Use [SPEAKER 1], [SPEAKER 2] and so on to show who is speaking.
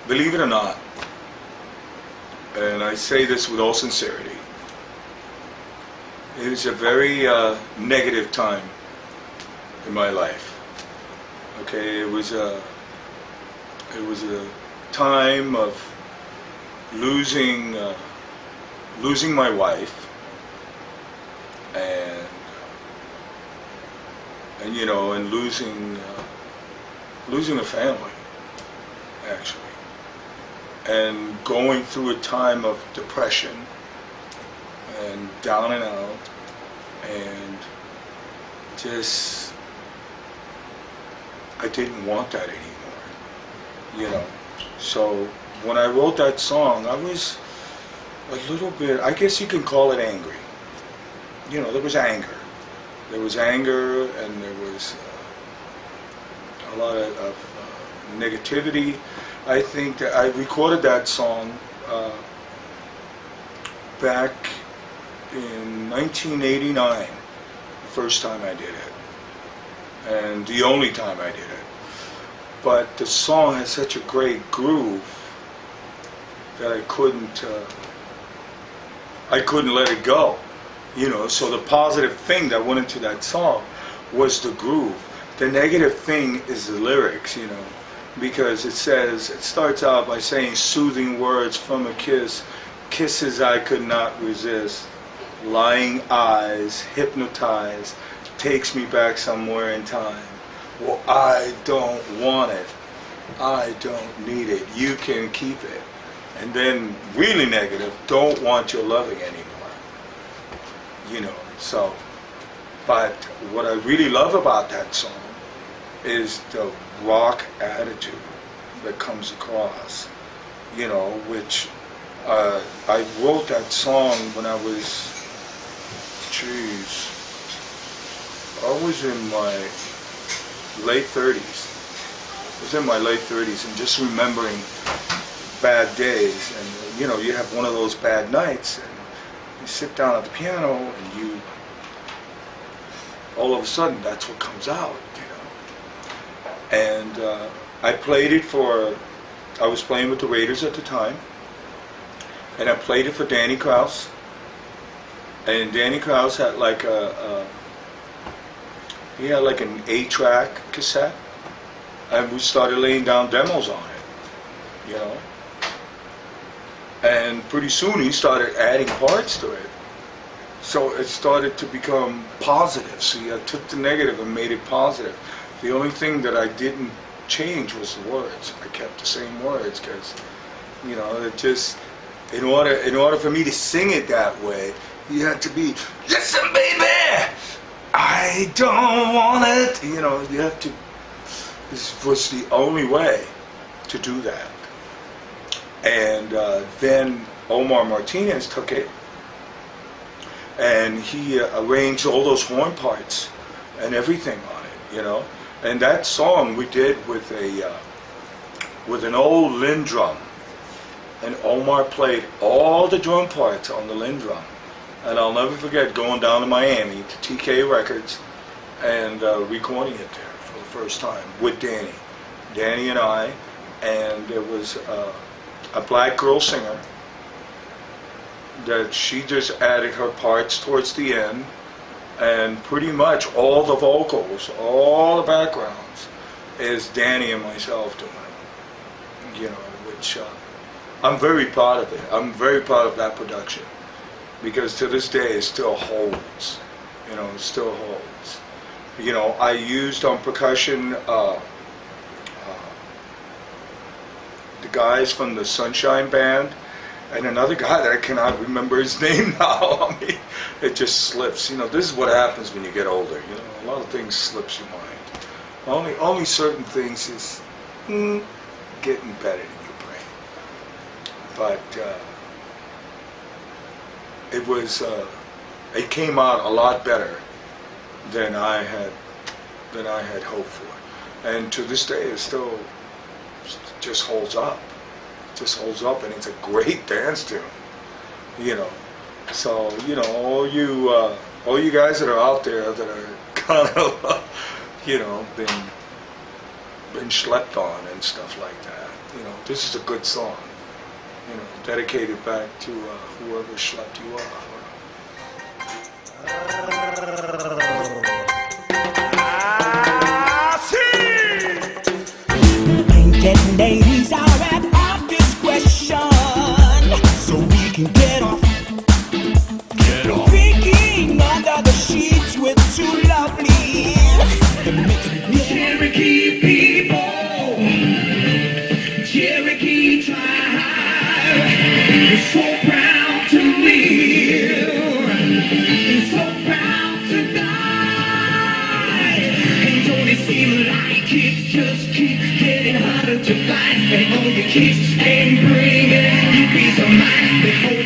[SPEAKER 1] believe it or not, and I say this with all sincerity, it was a very negative time in my life. Okay, it was a time of losing my wife, and you know, and losing a family, actually, and going through a time of depression and down and out, and just, I didn't want that anymore, you know. So when I wrote that song, I was a little bit, I guess you can call it angry. You know, there was anger. There was anger, and there was a lot of negativity. I think that I recorded that song back in 1989, the first time I did it, and the only time I did it. But the song has such a great groove that I couldn't let it go. You know, so the positive thing that went into that song was the groove. The negative thing is the lyrics, you know, because it starts out by saying soothing words from a kiss, kisses I could not resist, lying eyes, hypnotized, takes me back somewhere in time. Well, I don't want it. I don't need it. You can keep it. And then really negative, don't want your loving anymore. You know, so, but what I really love about that song is the rock attitude that comes across, you know, which I wrote that song when I was, I was in my late 30s. I was in my late 30s, and just remembering bad days, and you know, you have one of those bad nights, and you sit down at the piano, and you, all of a sudden, that's what comes out, you know. And I played it I was playing with the Raiders at the time, and I played it for Danny Krause, and Danny Krause had like he had like an 8-track cassette, and we started laying down demos on it, you know. And pretty soon he started adding parts to it. So it started to become positive. See, I took the negative and made it positive. The only thing that I didn't change was the words. I kept the same words because, you know, it just, in order for me to sing it that way, you had to be, listen baby, I don't want it. You know, you have to, this was the only way to do that. And then Omar Martinez took it, and he arranged all those horn parts and everything on it, you know. And that song we did with an old Linn drum, and Omar played all the drum parts on the Linn drum. And I'll never forget going down to Miami to TK Records and recording it there for the first time with Danny and I, and there was a black girl singer that she just added her parts towards the end, and pretty much all the vocals, all the backgrounds is Danny and myself doing it, you know, which I'm very proud of it. I'm very proud of that production, because to this day it still holds, you know, it still holds. You know, I used on percussion the guys from the Sunshine Band, and another guy that I cannot remember his name now. I mean, it just slips. You know, this is what happens when you get older. You know, a lot of things slips your mind. Only certain things is getting better in your brain. But it came out a lot better than I had hoped for, and to this day it still just holds up. It just holds up, and it's a great dance tune, you know. So, you know, all you guys that are out there that are kind of, you know, been schlepped on and stuff like that, this is a good song. Dedicated back to whoever schlepped you off.
[SPEAKER 2] Getting ladies are at our discretion, so we can get off. Freaking under the sheets with two lovely Cherokee people, Cherokee tribe. We're so proud to live, and so proud to die. And don't it seem like it just keeps getting harder to fight? And all your kicks and bring it, you peace of mind before